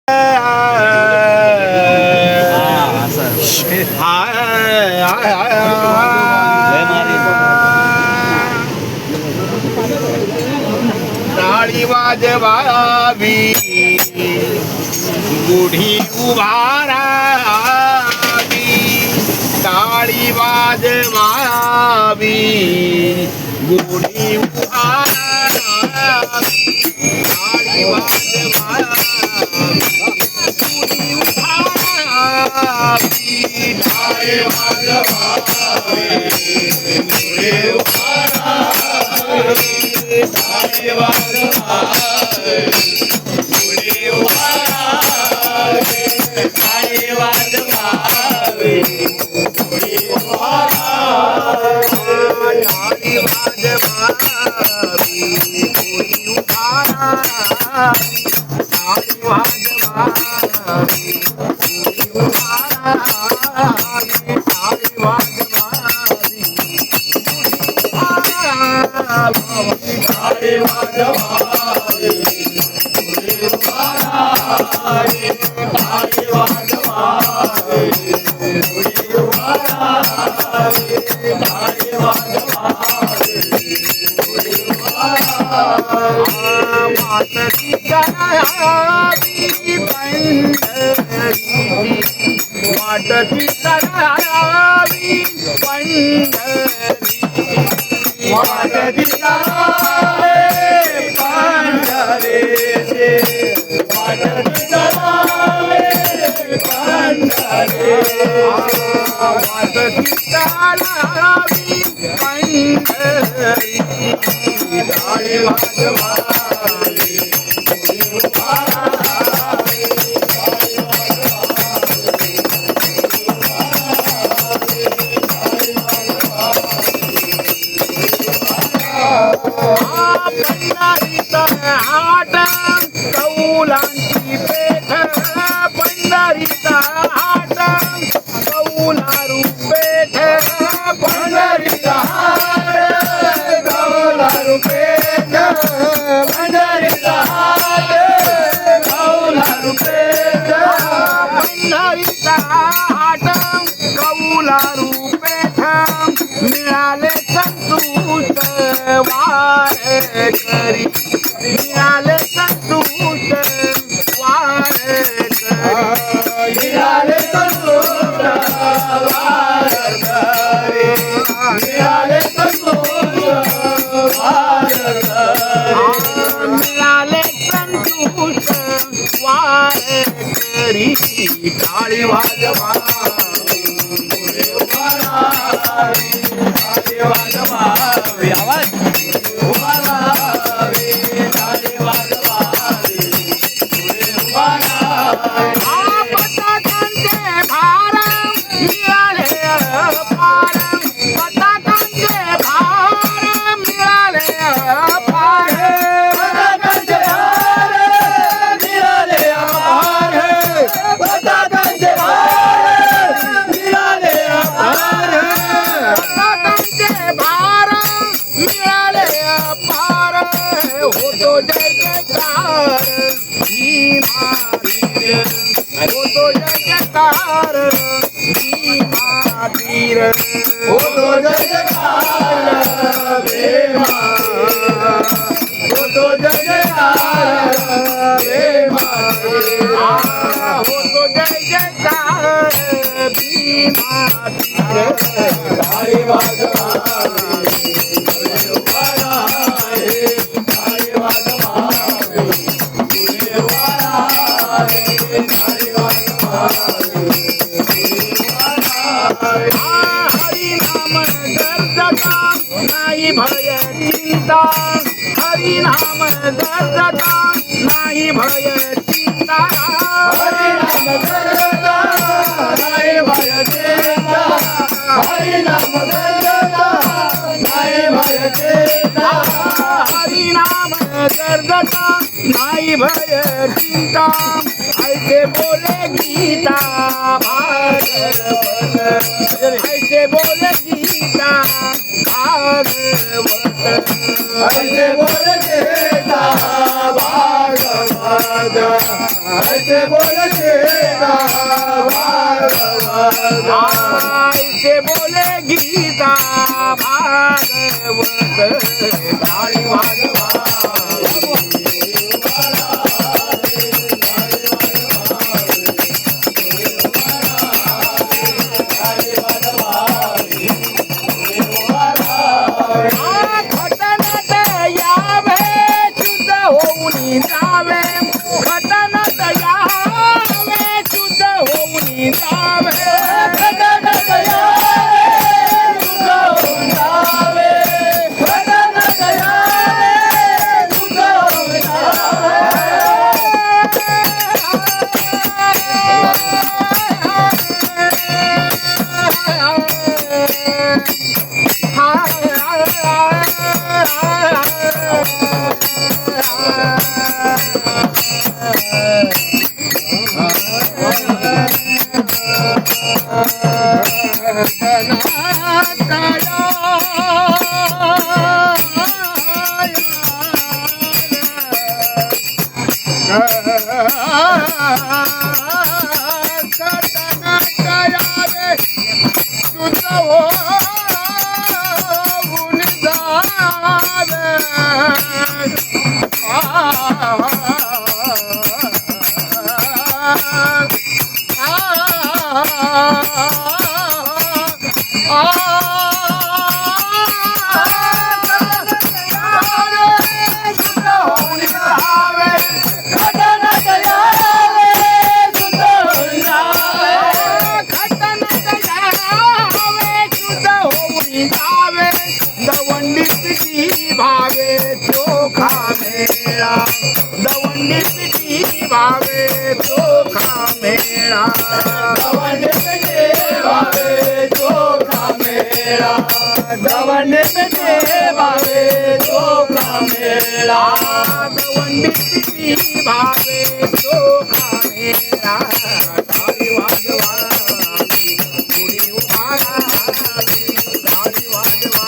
टाळी वाजवावी गुढी उभारावी, टाळी वाजवावी गुढी उभारावी, टाळी वाजवावी गुढी उभारावी, टाळी वाजवावी गुढी उभारावी, टाळी वाजवावी गुढी उभारावी, टाळी वाजवावी गुढी उभारावी, टाळी वाजवावी गुढी उभारावी, टाळी वाजवावी गुढी उभारावी, टाळी वाजवावी टाळी वाजवावी गुढी उभारावी, टाळी वाजवावी गुढी उभारावी, टाळी वाजवावी गुढी उभारावी, मातची करावी पंढरीची, मातची करावी पंढरीची, मातची करावी पंढरीची, मातची करावी पंढरीची, मातची करावी पंढरीची, टाळी वाजवावी गुढी उभारावी, टाळी वाजवावी गुढी उभारावी, टाळी वाजवावी पंढरीचा हाट कौलांची पेठ, पंढरीचा हाट कौलारू पेठ, पंढरीचा हाट कौलारू पेठ, पंढरीचा हाट कौलारू पेठ, पंढरीचा हाट कौलारू पेठ, मिळाले संतुष्ट वारकरी, मिळाले संतुष्ट वारकरी, मिळाले संतुष्ट वारकरी, मिळाले संतुष्ट वारकरी, मिळाले संतुष्ट वारकरी, टाळी वाजवावी गुढी उभारावी, टाळी वाजवावी आवाज उभारावी, टाळी वाजवावी गुढी उभारावी, पताकांचे भार मिळाले अपार, पताकांचे भार मिळाले अपार, पताकांचे भार मिळाले अपार, पताकांचे भार मिळाले अपार, पताकांचे भार मिळाले अपार, होतो जय जयकार भीमातीर, होतो जय जयकार भीमातीर, होतो जय जयकार भीमातीर, होतो जय जयकार भीमातीर, होतो जय जयकार भीमातीर, टाळी वाजवावी गुढी उभारावी, टाळी वाजवावी गुढी उभारावी, टाळी वाजवावी गुढी उभारावी, हरिनाम गर्जता नाही भय चिंता, हरिनाम गर्जता नाही भय चिंता, हरिनाम गर्जता नाही भय चिंता, हरिनाम गर्जता नाही भय चिंता, हरिनाम गर्जता नाही भय चिंता, ऐसे बोले गीता भागवत, ऐसे बोले गीता भागवत, ऐसे बोले गीता भागवत, ऐसे बोले गीता भागवत ऐसे बोले गीता भागवत ताली वाजवा जावे खटनत यावे शुद्ध होऊन जावे खटनत यावे शुद्ध होऊन जावे खटनत यावे शुद्ध होऊन भावे चोखा मेरा दवंडी पिटी भावे चोखा मेरा दवंडी पिटी भावे चोखा मेरा दवंडी पिटी भावे चोखा मेरा दवंडी पिटी भावे चोखा मेरा ताली वाजवा गुडी उभारा ताली वाजवा